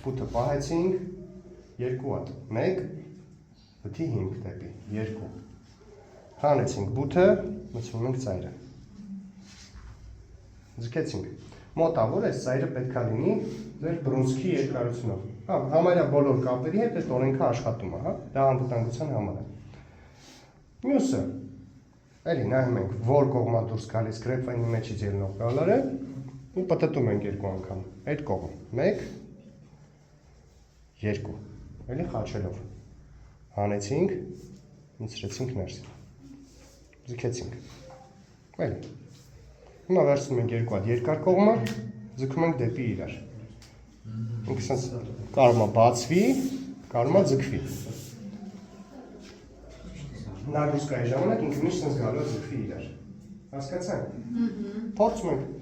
բութը պահեցինք, 2 հատ, 1, բթի 5 դեպի, 2, հանեցինք բութը, մտցնում ենք ծայրը, ձգեցինք, մոտավոր այս ծայրը պետք է լինի ձեր բռունցքի երկարությունով, համարյա բոլոր կապերի հետ այդ օրենքը աշխատում է, դա անվտանգության համար է, մյուսը, էլի նայում ենք, որ կողմա դուրս գալիս գրեփվայնի մեջից ելնող գալարը, ու պտտում ենք 2 անգամ, այդ կողմ, 1, 2, էլի խաչելով, հանեցինք, մտցրեցինք ներս, ձգեցինք, էլի, հիմա վերցնում ենք 2 հատ երկար կողմը, ձգում ենք դեպի իրար, ինքը սենց կարող է բացվի, կարող է ձգվի, նա դուրս գալի ժամանակ ինքը միշտ սենց գալու է ձգվի իրար, հասկացանք, փորձում ենք